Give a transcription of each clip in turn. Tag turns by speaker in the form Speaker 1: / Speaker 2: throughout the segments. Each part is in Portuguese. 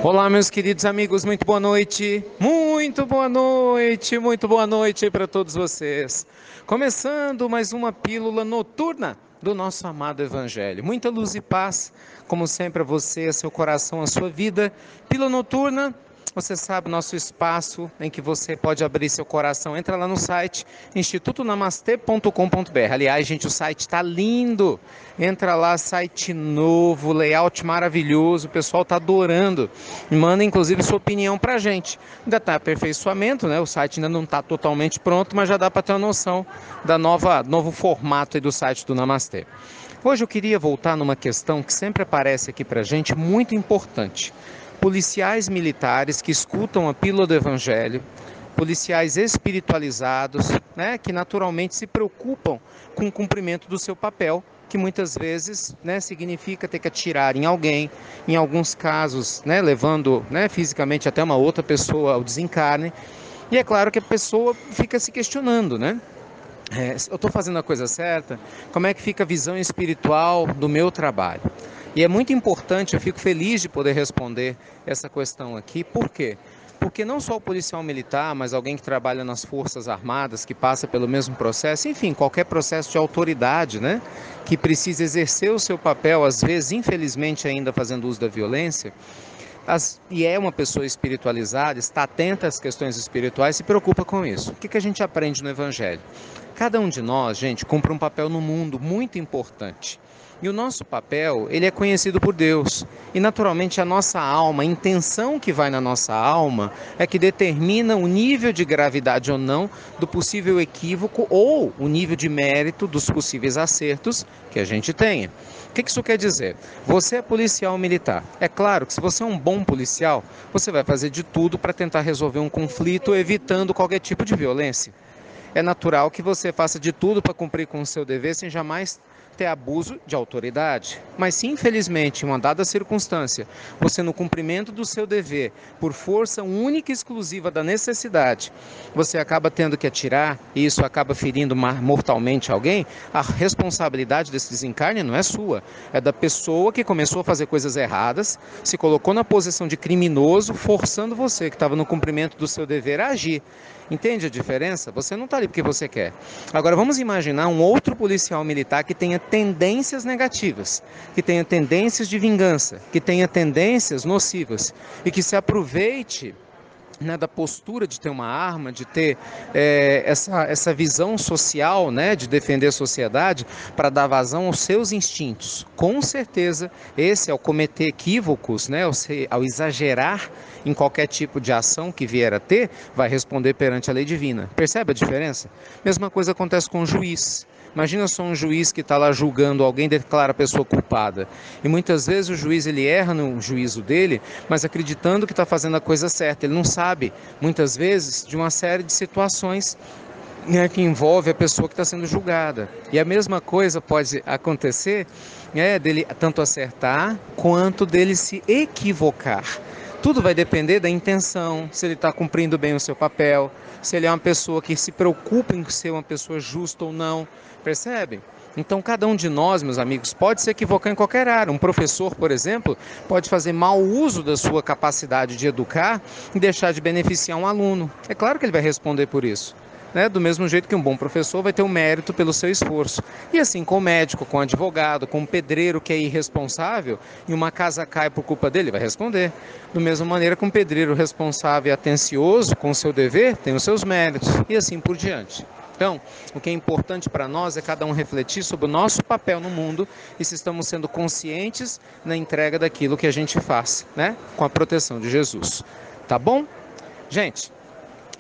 Speaker 1: Olá, meus queridos amigos, muito boa noite. Muito boa noite para todos vocês. Começando mais uma pílula noturna do nosso amado Evangelho. Muita luz e paz, como sempre, a você, a seu coração, a sua vida. Pílula noturna. Você sabe, nosso espaço em que você pode abrir seu coração. Entra lá no site institutonamastê.com.br. Aliás, gente, o site está lindo. Entra lá, site novo, layout maravilhoso. O pessoal está adorando. Manda, inclusive, sua opinião para a gente. Ainda está aperfeiçoamento, né? O site ainda não está totalmente pronto, mas já dá para ter uma noção da novo formato aí do site do Namastê. Hoje eu queria voltar numa questão que sempre aparece aqui para a gente, muito importante. Policiais militares que escutam a pílula do Evangelho, policiais espiritualizados, né, que naturalmente se preocupam com o cumprimento do seu papel, que muitas vezes, né, significa ter que atirar em alguém, em alguns casos, né, levando, né, fisicamente até uma outra pessoa ao desencarne. E é claro que a pessoa fica se questionando, né? Eu estou fazendo a coisa certa? Como é que fica a visão espiritual do meu trabalho? E é muito importante, eu fico feliz de poder responder essa questão aqui. Por quê? Porque não só o policial militar, mas alguém que trabalha nas Forças Armadas, que passa pelo mesmo processo, enfim, qualquer processo de autoridade, né? Que precisa exercer o seu papel, às vezes, infelizmente, ainda fazendo uso da violência, e é uma pessoa espiritualizada, está atenta às questões espirituais, se preocupa com isso. O que a gente aprende no Evangelho? Cada um de nós, gente, cumpre um papel no mundo muito importante. E o nosso papel, ele é conhecido por Deus. E naturalmente a nossa alma, a intenção que vai na nossa alma, é que determina o nível de gravidade ou não do possível equívoco ou o nível de mérito dos possíveis acertos que a gente tenha. O que isso quer dizer? Você é policial militar. É claro que se você é um bom policial, você vai fazer de tudo para tentar resolver um conflito, evitando qualquer tipo de violência. É natural que você faça de tudo para cumprir com o seu dever sem jamais ter abuso de autoridade. Mas se infelizmente, em uma dada circunstância, você no cumprimento do seu dever, por força única e exclusiva da necessidade, você acaba tendo que atirar e isso acaba ferindo mortalmente alguém, a responsabilidade desse desencarne não é sua, é da pessoa que começou a fazer coisas erradas, se colocou na posição de criminoso, forçando você que estava no cumprimento do seu dever a agir. Entende a diferença? Você não está ali porque você quer. Agora vamos imaginar um outro policial militar que tenha tendências negativas, que tenha tendências de vingança, que tenha tendências nocivas e que se aproveite, né, da postura de ter uma arma, de ter essa visão social, né, de defender a sociedade para dar vazão aos seus instintos. Com certeza, esse ao cometer equívocos, né, ao exagerar em qualquer tipo de ação que vier a ter, vai responder perante a lei divina. Percebe a diferença? Mesma coisa acontece com o juiz. Imagina só um juiz que está lá julgando alguém e declara a pessoa culpada. E muitas vezes o juiz ele erra no juízo dele, mas acreditando que está fazendo a coisa certa. Ele não sabe, muitas vezes, de uma série de situações, né, que envolve a pessoa que está sendo julgada. E a mesma coisa pode acontecer, né, dele tanto acertar quanto dele se equivocar. Tudo vai depender da intenção, se ele está cumprindo bem o seu papel, se ele é uma pessoa que se preocupa em ser uma pessoa justa ou não, percebe? Então, cada um de nós, meus amigos, pode se equivocar em qualquer área. Um professor, por exemplo, pode fazer mau uso da sua capacidade de educar e deixar de beneficiar um aluno. É claro que ele vai responder por isso. Né? Do mesmo jeito que um bom professor vai ter um mérito pelo seu esforço. E assim com o médico, com o advogado, com o pedreiro que é irresponsável e uma casa cai por culpa dele, vai responder. Da mesma maneira que um pedreiro responsável e atencioso com o seu dever tem os seus méritos e assim por diante. Então, o que é importante para nós é cada um refletir sobre o nosso papel no mundo e se estamos sendo conscientes na entrega daquilo que a gente faz, né? Com a proteção de Jesus. Tá bom? Gente,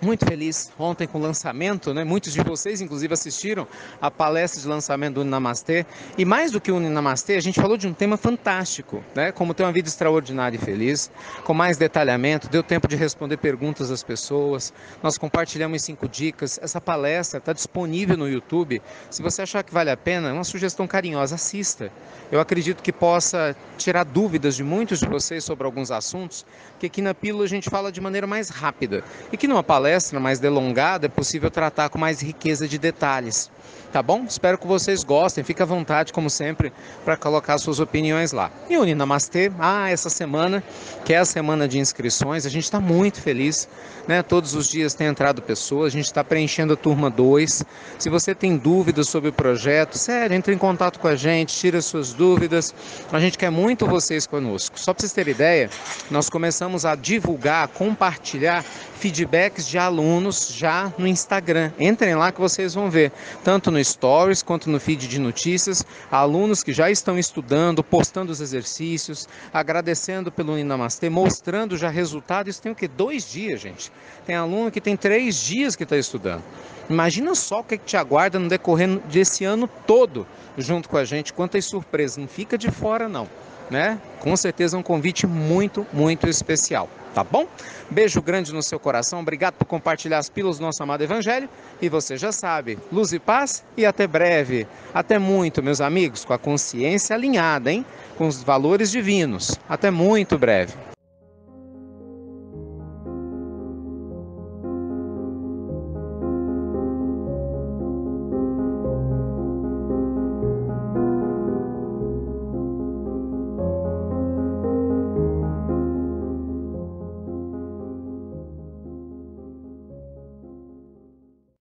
Speaker 1: muito feliz ontem com o lançamento, né? Muitos de vocês, inclusive, assistiram a palestra de lançamento do Uninamastê. E mais do que o Uninamastê, a gente falou de um tema fantástico, né? Como ter uma vida extraordinária e feliz, com mais detalhamento, deu tempo de responder perguntas das pessoas. Nós compartilhamos 5 dicas. Essa palestra está disponível no YouTube. Se você achar que vale a pena, é uma sugestão carinhosa, assista. Eu acredito que possa tirar dúvidas de muitos de vocês sobre alguns assuntos, que aqui na Pílula a gente fala de maneira mais rápida. E que numa palestra palestra mais delongada, é possível tratar com mais riqueza de detalhes. Tá bom? Espero que vocês gostem. Fique à vontade, como sempre, para colocar suas opiniões lá. E o Ninamastê, essa semana, que é a semana de inscrições, a gente está muito feliz, né? Todos os dias tem entrado pessoas, a gente está preenchendo a turma 2. Se você tem dúvidas sobre o projeto, sério, entre em contato com a gente, tira suas dúvidas. A gente quer muito vocês conosco. Só para vocês terem ideia, nós começamos a divulgar, compartilhar feedbacks de alunos já no Instagram. Entrem lá que vocês vão ver, tanto no Stories quanto no feed de notícias, alunos que já estão estudando, postando os exercícios, agradecendo pelo Ninamastê, mostrando já resultado. Isso tem o quê? 2 dias, gente. Tem aluno que tem 3 dias que está estudando. Imagina só o que te aguarda no decorrer desse ano todo junto com a gente, quantas surpresas. Não fica de fora não, né? Com certeza é um convite muito, muito especial. Tá bom? Beijo grande no seu coração, obrigado por compartilhar as pílulas do nosso amado Evangelho. E você já sabe, luz e paz e até breve. Até muito, meus amigos, com a consciência alinhada, hein? Com os valores divinos. Até muito breve.